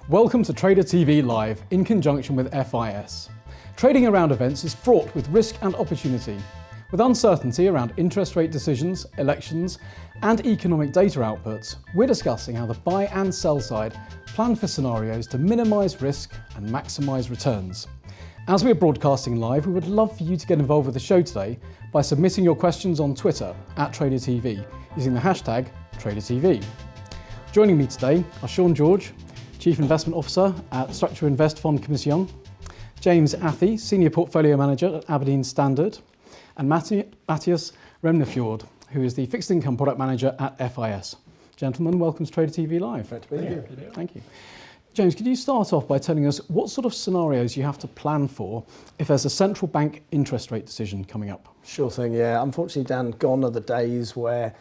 Welcome to Trader TV Live in conjunction with FIS. Trading around events is fraught with risk and opportunity. With uncertainty around interest rate decisions, elections, and economic data outputs, we're discussing how the buy and sell side plan for scenarios to minimise risk and maximise returns. As we're broadcasting live, we would love for you to get involved with the show today by submitting your questions on Twitter @TraderTV using the hashtag TraderTV. Joining me today are Sean George, Chief Investment Officer at Strukturinvest Fond Commission, James Athey, Senior Portfolio Manager at Aberdeen Standard, and Mattias Remnefjord, who is the Fixed Income Product Manager at FIS. Gentlemen, welcome to Trader TV Live. Great to be here. Thank you. James, could you start off by telling us what sort of scenarios you have to plan for if there's a central bank interest rate decision coming up? Sure thing, yeah. Unfortunately, Dan, gone are the days where,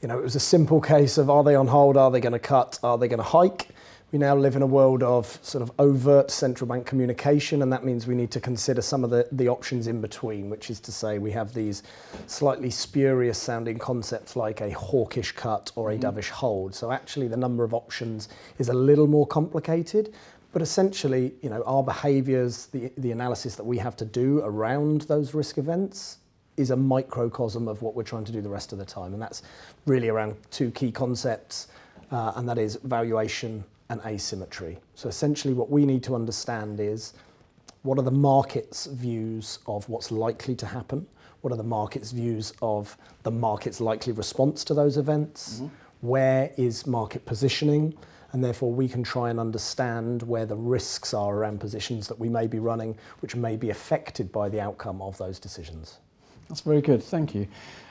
it was a simple case of are they on hold, are they going to cut, are they going to hike? We now live in a world of sort of overt central bank communication, and that means we need to consider some of the options in between, which is to say we have these slightly spurious sounding concepts like a hawkish cut or a dovish hold. So actually the number of options is a little more complicated, but essentially, our behaviours, the analysis that we have to do around those risk events is a microcosm of what we're trying to do the rest of the time. And that's really around two key concepts, and that is valuation and asymmetry. So essentially what we need to understand is what are the market's views of what's likely to happen? What are the market's views of the market's likely response to those events? Where is market positioning? And therefore we can try and understand where the risks are around positions that we may be running, which may be affected by the outcome of those decisions. That's very good, thank you.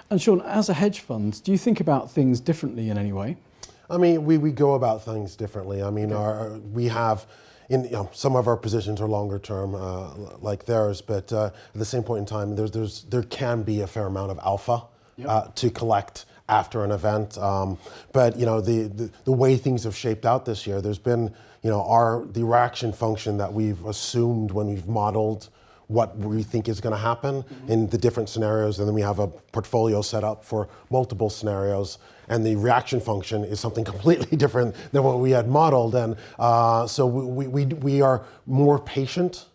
And Sean, as a hedge fund, do you think about things differently in any way? I mean, we go about things differently. I mean, we have, some of our positions are longer term, like theirs, but at the same point in time, there can be a fair amount of alpha to collect after an event. But the way things have shaped out this year, there's been, the reaction function that we've assumed when we've modeled what we think is going to happen in the different scenarios, and then we have a portfolio set up for multiple scenarios, and the reaction function is something completely different than what we had modeled, and so we are more patient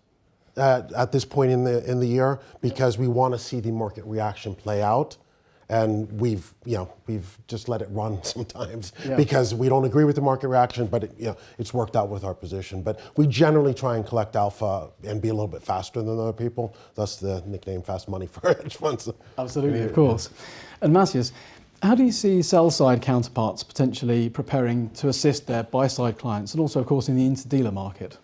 at this point in the year because we want to see the market reaction play out. And we've just let it run sometimes because we don't agree with the market reaction, but it's worked out with our position. But we generally try and collect alpha and be a little bit faster than other people. Thus the nickname Fast Money for hedge funds. Absolutely, of course. And Mattias, how do you see sell-side counterparts potentially preparing to assist their buy-side clients and also, of course, in the inter-dealer market?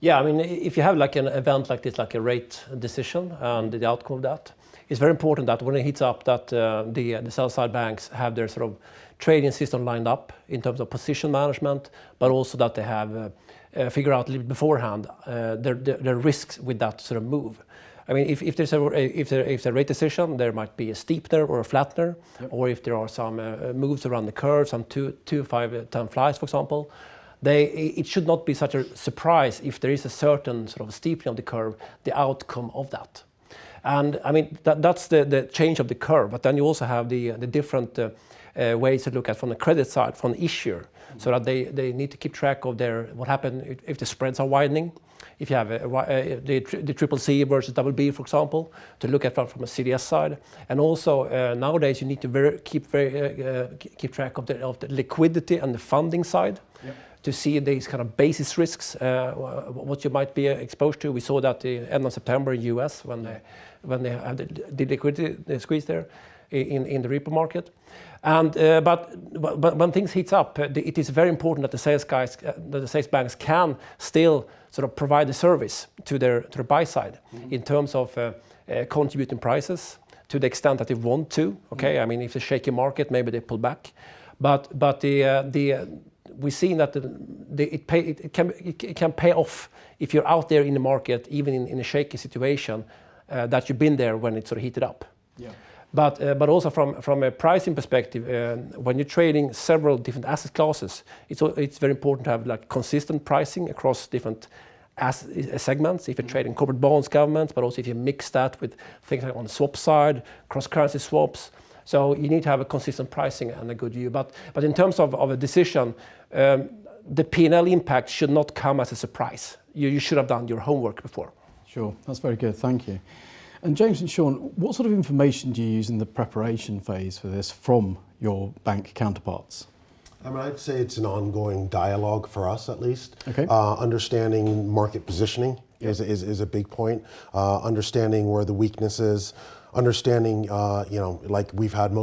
Yeah, I mean, if you have like an event like this, like a rate decision and the outcome of that, it's very important that when it heats up that the sell-side banks have their sort of trading system lined up in terms of position management, but also that they have figure out a little bit beforehand their risks with that sort of move. I mean, if there's a rate decision, there might be a steepener or a flattener, or if there are some moves around the curve, some 2, 5, 10 flies, for example. It should not be such a surprise if there is a certain sort of steepening of the curve, the outcome of that. And I mean, that's the change of the curve, but then you also have the different ways to look at from the credit side, from the issuer, so that they need to keep track of what happened if the spreads are widening. If you have the triple C versus double B, for example, to look at from a CDS side. And also nowadays you need to keep track of the liquidity and the funding side. To see these kind of basis risks, what you might be exposed to. We saw that the end of September in US when they had the liquidity squeeze there in the repo market. And but when things heats up, it is very important that the sales banks can still sort of provide the service to their buy side in terms of contributing prices to the extent that they want to. Okay, I mean, if it's a shaky market, maybe they pull back, but we've seen that it can pay off if you're out there in the market, even in a shaky situation, that you've been there when it sort of heated up. But also from a pricing perspective, when you're trading several different asset classes, it's very important to have like consistent pricing across different as segments, if you're trading corporate bonds, governments, but also if you mix that with things like on the swap side, cross-currency swaps. So you need to have a consistent pricing and a good view. But in terms of a decision, the P&L impact should not come as a surprise. You should have done your homework before. Sure, that's very good, thank you. And James and Sean, what sort of information do you use in the preparation phase for this from your bank counterparts? I mean, I'd say it's an ongoing dialogue for us, at least. Okay. Understanding market positioning is a big point. Understanding where the weakness is. Understanding, like we've had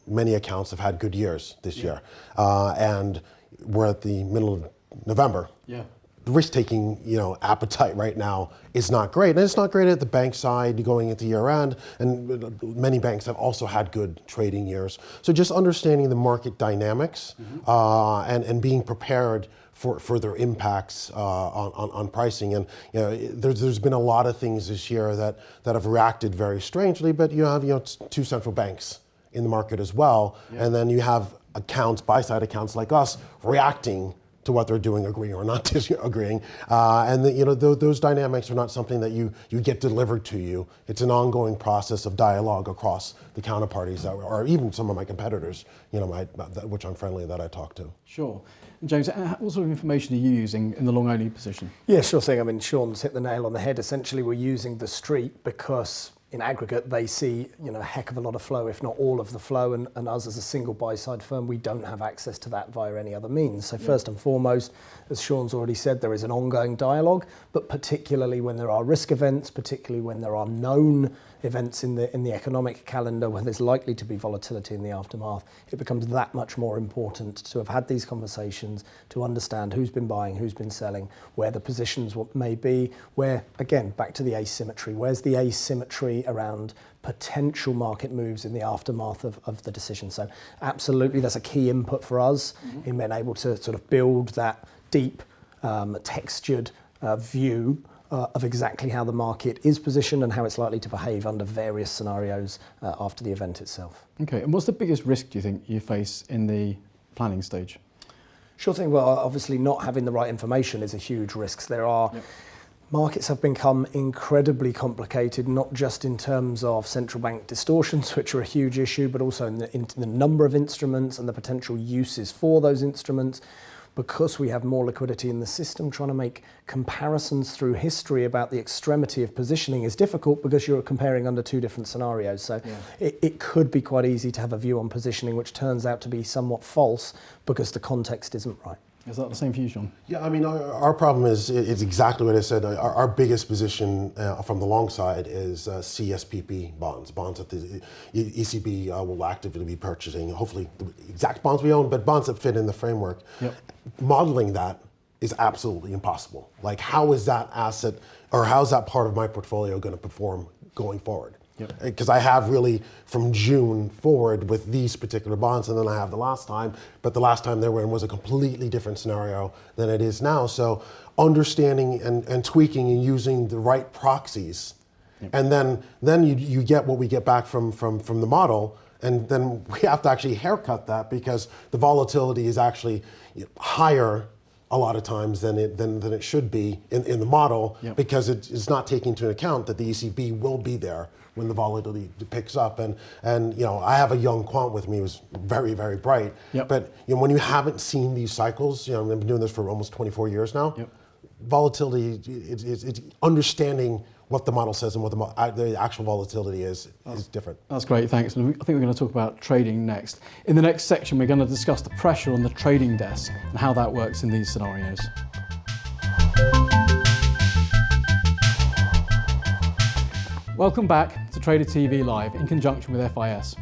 many accounts have had good years this year, and we're at the middle of November. Yeah. The risk-taking, appetite right now is not great, and it's not great at the bank side going into year-end. And many banks have also had good trading years. So just understanding the market dynamics and being prepared for their impacts on pricing. And there's been a lot of things this year that have reacted very strangely. But you have two central banks in the market as well, and then you have accounts, buy-side accounts like us, reacting to what they're doing, agreeing or not disagreeing, and those dynamics are not something that you get delivered to you. It's an ongoing process of dialogue across the counterparties, or even some of my competitors, which I'm friendly that I talk to. Sure. And James, what sort of information are you using in the long-only position? Yeah, sure thing. I mean, Sean's hit the nail on the head. Essentially, we're using the street because in aggregate, they see a heck of a lot of flow, if not all of the flow, and us as a single buy-side firm, we don't have access to that via any other means. So first and foremost, as Sean's already said, there is an ongoing dialogue, but particularly when there are risk events, particularly when there are known events in the economic calendar where there's likely to be volatility in the aftermath, it becomes that much more important to have had these conversations, to understand who's been buying, who's been selling, where the positions may be, where, again, back to the asymmetry, where's the asymmetry around potential market moves in the aftermath of the decision. So absolutely, that's a key input for us in being able to sort of build that deep, textured view of exactly how the market is positioned and how it's likely to behave under various scenarios after the event itself. Okay, and what's the biggest risk, do you think, you face in the planning stage? Sure thing. Well, obviously not having the right information is a huge risk. There are markets have become incredibly complicated, not just in terms of central bank distortions, which are a huge issue, but also in the number of instruments and the potential uses for those instruments. Because we have more liquidity in the system, trying to make comparisons through history about the extremity of positioning is difficult because you're comparing under two different scenarios. So it could be quite easy to have a view on positioning which turns out to be somewhat false because the context isn't right. Is that the same for you, Sean? Yeah, I mean, our problem is exactly what I said. Our biggest position from the long side is CSPP bonds that the ECB will actively be purchasing, hopefully the exact bonds we own, but bonds that fit in the framework. Yep. Modeling that is absolutely impossible. Like, how is that asset, or how's that part of my portfolio going to perform going forward? Because I have really from June forward with these particular bonds, and then I have the last time, but the last time they were in was a completely different scenario than it is now. So understanding and tweaking and using the right proxies, and then you get what we get back from the model, and then we have to actually haircut that because the volatility is actually higher a lot of times than it should be in the model, because it's not taking into account that the ECB will be there when the volatility picks up. And I have a young quant with me who's very, very bright. But when you haven't seen these cycles, I've been doing this for almost 24 years now. Volatility, it's understanding what the model says and what the actual volatility is different. That's great, thanks. And I think we're going to talk about trading next. In the next section, we're going to discuss the pressure on the trading desk and how that works in these scenarios. Welcome back to Trader TV Live in conjunction with FIS.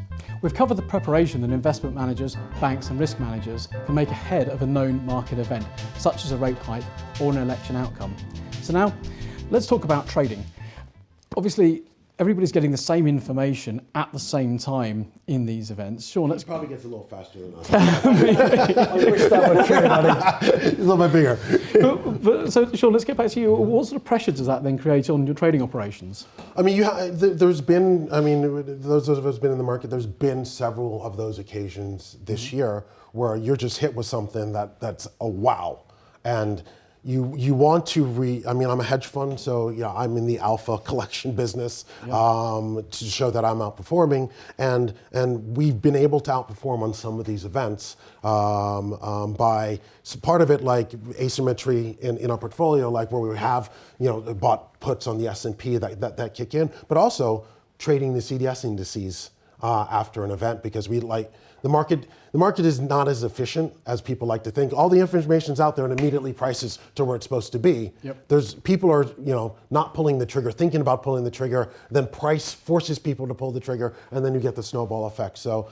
We've covered the preparation that investment managers, banks and risk managers can make ahead of a known market event, such as a rate hike or an election outcome. So now, let's talk about trading. Obviously, everybody's getting the same information at the same time in these events. Sean, let's... It probably gets a little faster than us. I wish that were true, buddy. A little bit bigger. So, Sean, let's get back to you. What sort of pressure does that then create on your trading operations? I mean, there's been, those of us who've been in the market, there's been several of those occasions this year where you're just hit with something that's a wow. And you want to I mean, I'm a hedge fund, so yeah, I'm in the alpha collection business to show that I'm outperforming, and we've been able to outperform on some of these events by part of it, like asymmetry in our portfolio, like where we have bought puts on the S&P that kick in, but also trading the CDS indices after an event, because we like the market is not as efficient as people like to think. All the information's out there and immediately prices to where it's supposed to be. There's people are not pulling the trigger, thinking about pulling the trigger, then price forces people to pull the trigger, and then you get the snowball effect. So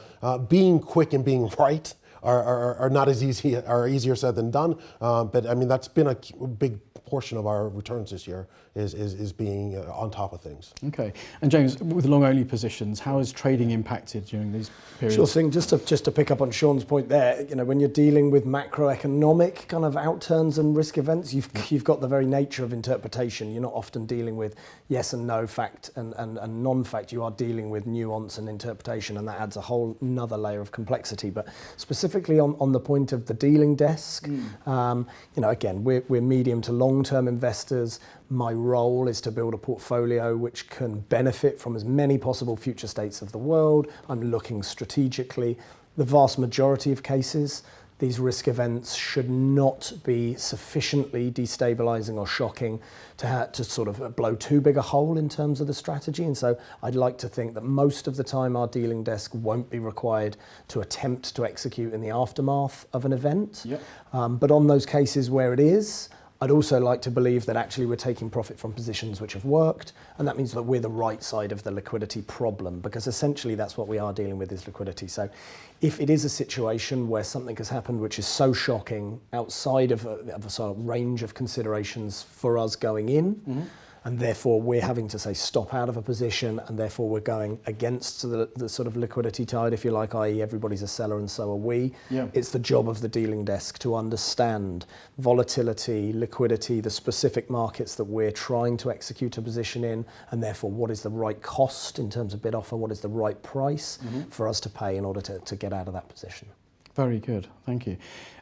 being quick and being right are not as easy, are easier said than done. But I mean, that's been a big portion of our returns this year is being on top of things. Okay, and James, with long-only positions, how is trading impacted during these periods? Sure thing. Just to pick up on Sean's point there, when you're dealing with macroeconomic kind of outturns and risk events, you've got the very nature of interpretation. You're not often dealing with yes and no, fact and non-fact. You are dealing with nuance and interpretation, and that adds a whole another layer of complexity. But specifically on the point of the dealing desk, again, we're medium to long-term investors. My role is to build a portfolio which can benefit from as many possible future states of the world. I'm looking strategically. The vast majority of cases, these risk events should not be sufficiently destabilizing or shocking to sort of blow too big a hole in terms of the strategy. And so I'd like to think that most of the time our dealing desk won't be required to attempt to execute in the aftermath of an event. But on those cases where it is, I'd also like to believe that actually we're taking profit from positions which have worked, and that means that we're the right side of the liquidity problem, because essentially that's what we are dealing with, is liquidity. So if it is a situation where something has happened which is so shocking outside of a sort of range of considerations for us going in, and therefore we're having to say stop out of a position, and therefore we're going against the sort of liquidity tide, if you like, i.e. everybody's a seller and so are we. It's the job of the dealing desk to understand volatility, liquidity, the specific markets that we're trying to execute a position in, and therefore what is the right cost in terms of bid offer, what is the right price for us to pay in order to get out of that position. Very good, thank you.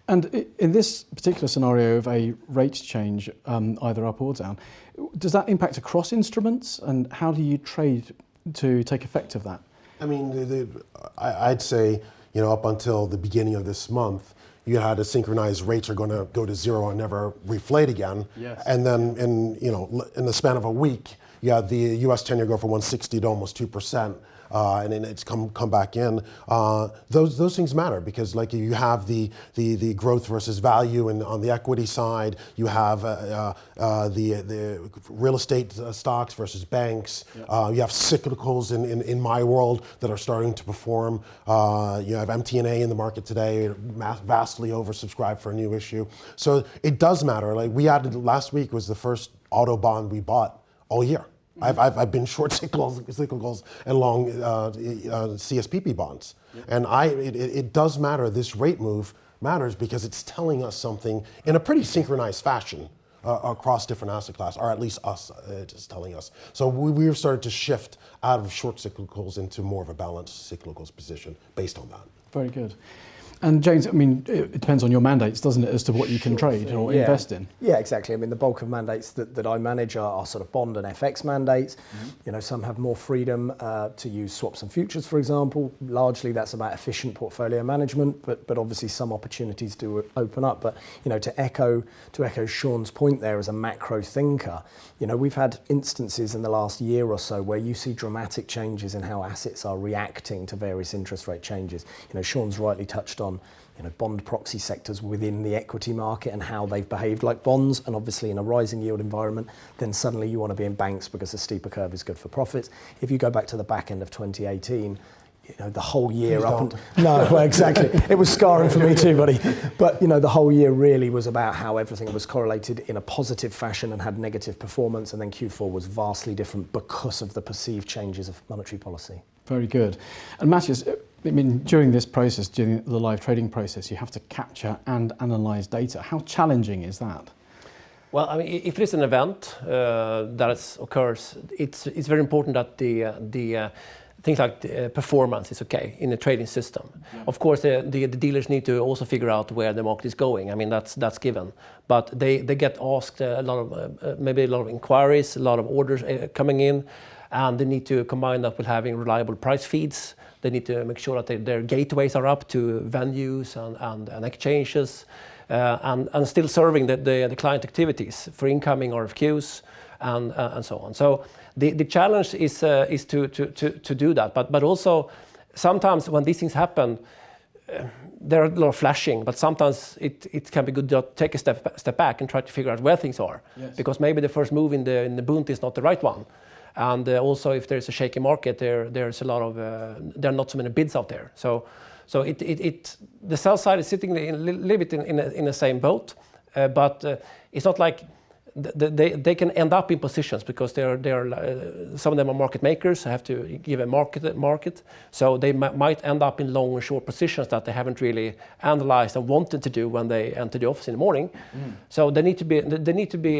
And in this particular scenario of a rate change, either up or down, does that impact across instruments, and how do you trade to take effect of that? I mean, I'd say, up until the beginning of this month, you had a synchronized rates are going to go to zero and never reflate again. And then in the span of a week, you had the U.S. 10-year go from 160 to almost 2%. And then it's come back in. Those things matter, because like you have the growth versus value, and on the equity side you have the real estate stocks versus banks. You have cyclicals in my world that are starting to perform. You have MT&A in the market today, vastly oversubscribed for a new issue. So it does matter. Like we added last week was the first auto bond we bought all year. I've been short cyclicals and long CSPP bonds, and it does matter. This rate move matters because it's telling us something in a pretty synchronized fashion across different asset classes, or at least us, it's telling us. So we've started to shift out of short cyclicals into more of a balanced cyclicals position based on that. Very good. And James, I mean, it depends on your mandates, doesn't it, as to what you can trade or invest in? Yeah, exactly. I mean, the bulk of mandates that I manage are sort of bond and FX mandates. Some have more freedom to use swaps and futures, for example. Largely, that's about efficient portfolio management, but obviously some opportunities do open up. But to echo Sean's point there as a macro thinker, we've had instances in the last year or so where you see dramatic changes in how assets are reacting to various interest rate changes. Sean's rightly touched on bond proxy sectors within the equity market and how they've behaved like bonds, and obviously in a rising yield environment, then suddenly you want to be in banks because the steeper curve is good for profits. If you go back to the back end of 2018, the whole year exactly. It was scarring for me too, buddy. But the whole year really was about how everything was correlated in a positive fashion and had negative performance, and then Q4 was vastly different because of the perceived changes of monetary policy. Very good. And Mattias, I mean, during this process, during the live trading process, you have to capture and analyse data. How challenging is that? Well, I mean, if it is an event that occurs, it's very important that things like performance is okay in the trading system. Yeah. Of course, the dealers need to also figure out where the market is going. I mean, that's given. But they get asked a lot of maybe a lot of inquiries, a lot of orders coming in, and they need to combine that with having reliable price feeds. They need to make sure that their gateways are up to venues and exchanges, and still serving the client activities for incoming RFQs and so on. So the challenge is to do that, but also sometimes when these things happen, there are a lot of flashing, but sometimes it can be good to take a step back and try to figure out where things are. Yes. Because maybe the first move in the boot is not the right one, and also if there's a shaky market, there's a lot of there are not so many bids out there. So the sell side is sitting a little bit in the same boat, but it's not like they can end up in positions because some of them are market makers, have to give a market, so they might end up in long and short positions that they haven't really analyzed and wanted to do when they enter the office in the morning. So they need to be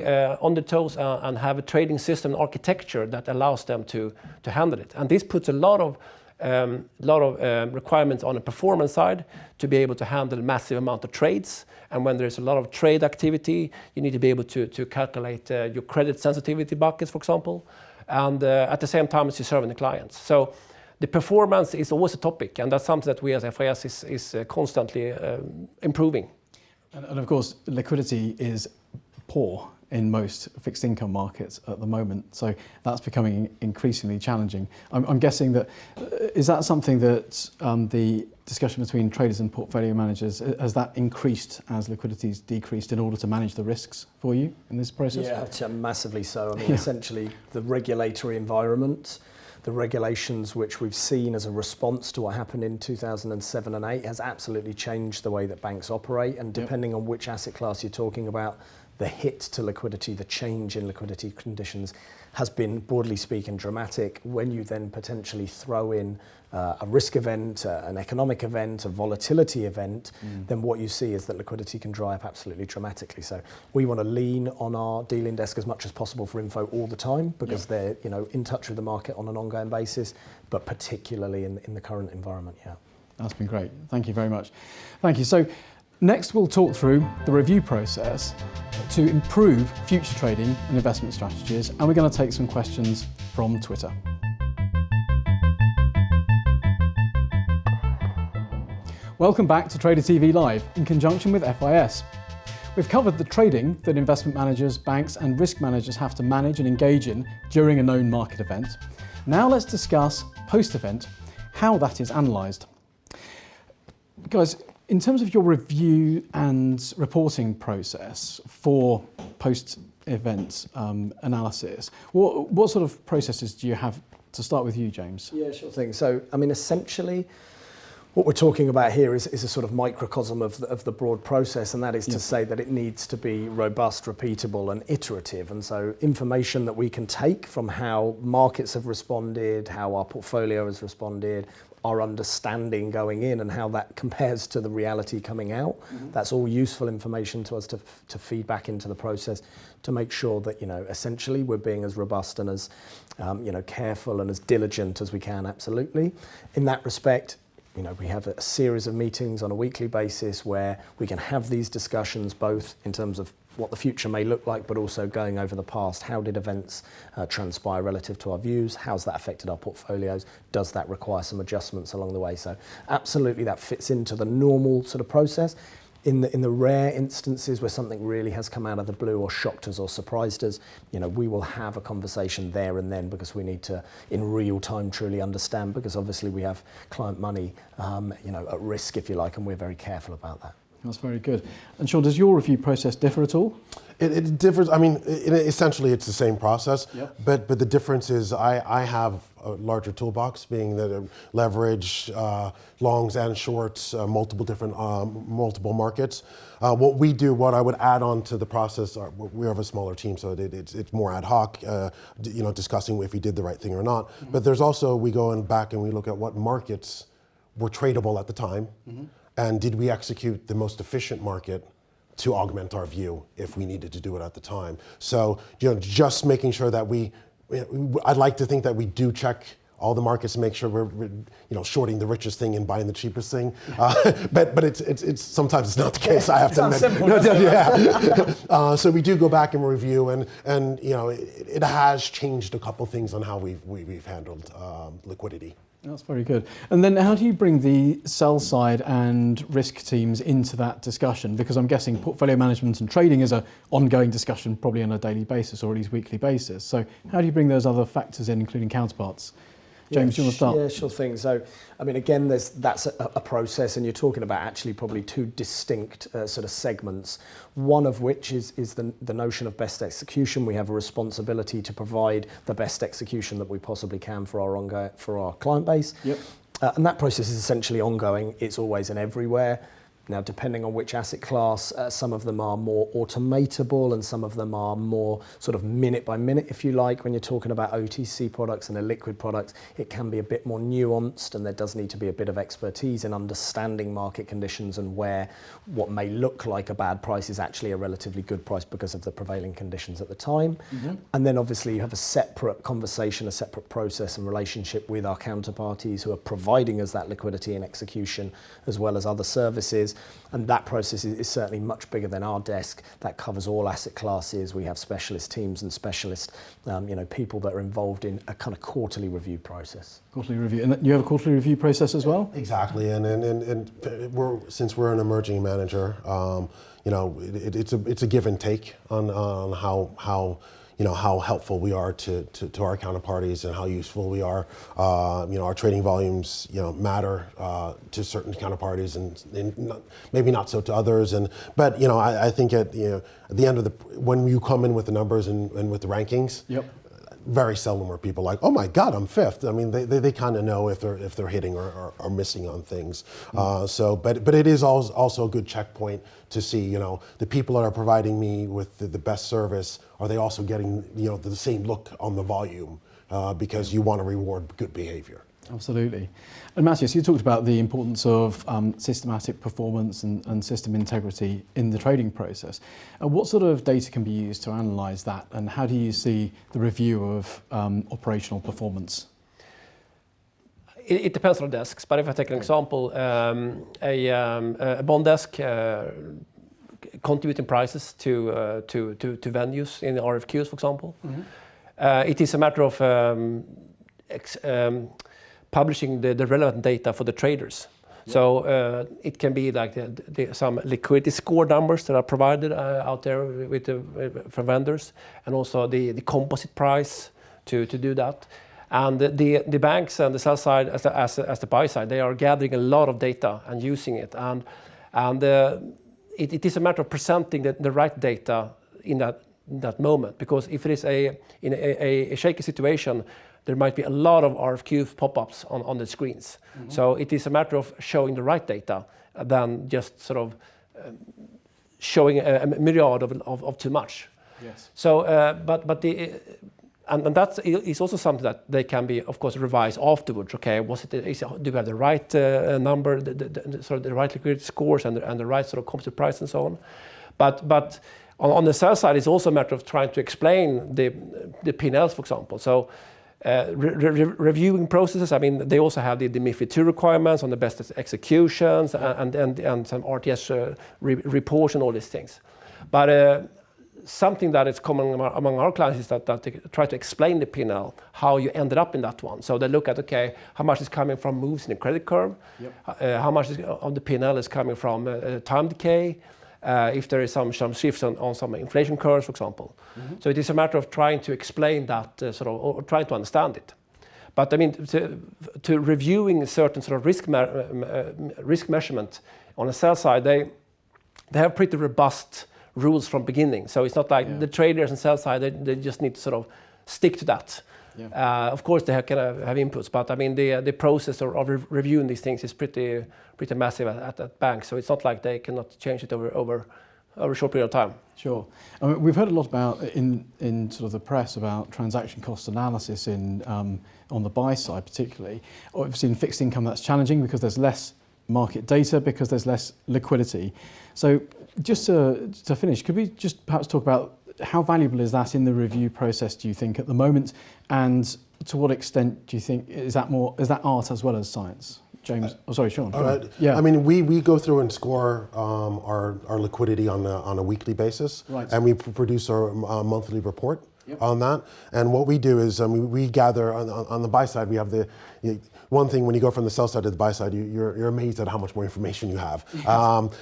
on the toes and have a trading system architecture that allows them to handle it, and this puts a lot of requirements on the performance side to be able to handle a massive amount of trades. And when there's a lot of trade activity, you need to be able to calculate your credit sensitivity buckets, for example, and at the same time as you're serving the clients. So the performance is always a topic, and that's something that we as FIS is constantly improving. And of course, liquidity is poor in most fixed income markets at the moment, so that's becoming increasingly challenging. I'm guessing that is that something that the discussion between traders and portfolio managers, has that increased as liquidity's decreased in order to manage the risks for you in this process? Yeah, massively so. I mean, essentially the regulatory environment, the regulations which we've seen as a response to what happened in 2007 and 8 has absolutely changed the way that banks operate, and depending on which asset class you're talking about, the hit to liquidity, the change in liquidity conditions has been, broadly speaking, dramatic. When you then potentially throw in a risk event, an economic event, a volatility event, then what you see is that liquidity can dry up absolutely dramatically. So we want to lean on our dealing desk as much as possible for info all the time, because they're in touch with the market on an ongoing basis, but particularly in the current environment. Yeah, that's been great. Thank you very much. Thank you. So next we'll talk through the review process to improve future trading and investment strategies, and we're going to take some questions from Twitter. Welcome back to Trader TV Live in conjunction with FIS. We've covered the trading that investment managers, banks and risk managers have to manage and engage in during a known market event. Now let's discuss post-event, how that is analysed. Guys, in terms of your review and reporting process for post-event analysis, what sort of processes do you have? To start with you, James. Yeah, sure thing. So, I mean, essentially, what we're talking about here is a sort of microcosm of the broad process, and that is to say that it needs to be robust, repeatable and iterative. And so information that we can take from how markets have responded, how our portfolio has responded, our understanding going in and how that compares to the reality coming out. That's all useful information to us to feed back into the process to make sure that, essentially we're being as robust and as, careful and as diligent as we can, absolutely. In that respect, we have a series of meetings on a weekly basis where we can have these discussions both in terms of what the future may look like, but also going over the past. How did events transpire relative to our views? How's that affected our portfolios? Does that require some adjustments along the way? So absolutely that fits into the normal sort of process. In the rare instances where something really has come out of the blue or shocked us or surprised us, we will have a conversation there and then, because we need to, in real time, truly understand, because obviously we have client money, at risk, if you like, and we're very careful about that. That's very good. And Sean, does your review process differ at all? It differs. I mean, essentially it's the same process, but the difference is I have a larger toolbox, being that leverage, longs and shorts, multiple different multiple markets. What we do, what I would add on to the process, we have a smaller team, so it's more ad hoc, discussing if we did the right thing or not. But there's also, we go back and we look at what markets were tradable at the time. And did we execute the most efficient market to augment our view if we needed to do it at the time? So, just making sure that I'd like to think that we do check all the markets to make sure we're shorting the richest thing and buying the cheapest thing. But it's sometimes it's not the case. I have to admit. Simple, yeah. So we do go back and review, and it has changed a couple things on how we've handled liquidity. That's very good. And then how do you bring the sell side and risk teams into that discussion? Because I'm guessing portfolio management and trading is an ongoing discussion, probably on a daily basis or at least weekly basis. So how do you bring those other factors in, including counterparts? James, do you want to start? Yeah, sure thing. So, I mean, again, that's a process, and you're talking about actually probably two distinct sort of segments. One of which is the notion of best execution. We have a responsibility to provide the best execution that we possibly can for our client base. Yep. And that process is essentially ongoing. It's always and everywhere. Now, depending on which asset class, some of them are more automatable and some of them are more sort of minute by minute, if you like. When you're talking about OTC products and illiquid products, it can be a bit more nuanced, and there does need to be a bit of expertise in understanding market conditions and where what may look like a bad price is actually a relatively good price because of the prevailing conditions at the time. Mm-hmm. And then obviously you have a separate conversation, a separate process and relationship with our counterparties who are providing us that liquidity and execution, as well as other services. And that process is certainly much bigger than our desk. That covers all asset classes. We have specialist teams and specialist, people that are involved in a kind of quarterly review process. Quarterly review, and you have a quarterly review process as well? Exactly, and since we're an emerging manager, it's a give and take on how helpful we are to our counterparties and how useful we are. Our trading volumes, matter to certain counterparties and maybe not so to others. But I think at the end of when you come in with the numbers and with the rankings. Yep. Very seldom are people like, oh my God, I'm fifth. I mean, they kind of know if they're hitting or missing on things. But it is also a good checkpoint to see, the people that are providing me with the best service, are they also getting, the same look on the volume? Because you want to reward good behavior. Absolutely. And Mattias, you talked about the importance of systematic performance and system integrity in the trading process. What sort of data can be used to analyse that, and how do you see the review of operational performance? It depends on the desks, but if I take an example, a bond desk contributing prices to venues in the RFQs, for example. Mm-hmm. It is a matter of publishing the relevant data for the traders. Yep. So it can be like some liquidity score numbers that are provided out there from vendors, and also the composite price to do that. And the banks and the sell side as the buy side, they are gathering a lot of data and using it. And it is a matter of presenting the right data in that moment, because if it is in a shaky situation, there might be a lot of RFQ pop-ups on the screens. Mm-hmm. So it is a matter of showing the right data than just sort of showing a myriad of too much. Yes. So, and that is also something that they can be, of course, revised afterwards. Okay, do we have the right number, sort of the right liquidity scores and the right sort of composite price and so on? But on the sell side, it's also a matter of trying to explain the P&Ls, for example. So. Reviewing processes, I mean, they also have the MiFID II requirements on the best executions and some RTS reports and all these things. But something that is common among our clients is that they try to explain the P&L, how you ended up in that one. So they look at, okay, how much is coming from moves in the credit curve, yep. How much of the P&L is coming from time decay, if there is some shifts on some inflation curves, for example. Mm-hmm. So it is a matter of trying to explain that, or trying to understand it. But I mean, to reviewing a certain sort of risk measurement on the sell side, they have pretty robust rules from beginning. So it's not like the traders and sell side, they just need to sort of stick to that. Yeah. Of course, they have inputs, but I mean the process of reviewing these things is pretty massive at banks. So it's not like they cannot change it over a short period of time. Sure. I mean, we've heard a lot about in sort of the press about transaction cost analysis on the buy side, particularly. Obviously, in fixed income, that's challenging because there's less market data, because there's less liquidity. So, just to finish, could we just perhaps talk about how valuable is that in the review process, do you think, at the moment, and to what extent do you think is that art as well as science? James, Sean. All right. Yeah. I mean, we go through and score our liquidity on a weekly basis, Right. and we produce our monthly report on that. And what we do is we gather on the buy side. We have one thing when you go from the sell side to the buy side, you're amazed at how much more information you have.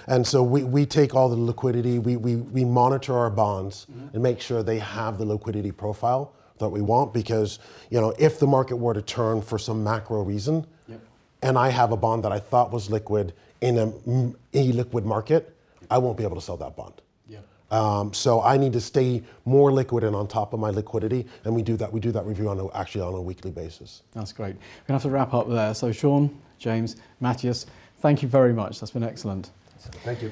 And so we take all the liquidity, we monitor our bonds and make sure they have the liquidity profile that we want, because if the market were to turn for some macro reason, and I have a bond that I thought was liquid in an illiquid market, I won't be able to sell that bond. So I need to stay more liquid and on top of my liquidity, and we do that review on a weekly basis. That's great. We're going to have to wrap up there. So Sean, James, Mattias, thank you very much. That's been excellent. Thank you.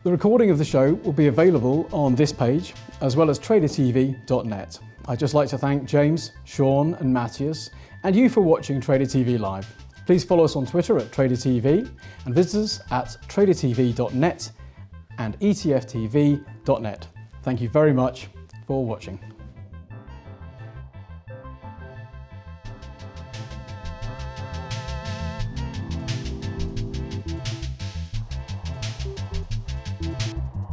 The recording of the show will be available on this page, as well as tradertv.net. I'd just like to thank James, Sean and Mattias, and you for watching Trader TV Live. Please follow us on Twitter at TraderTV and visit us at tradertv.net and etftv.net. Thank you very much for watching.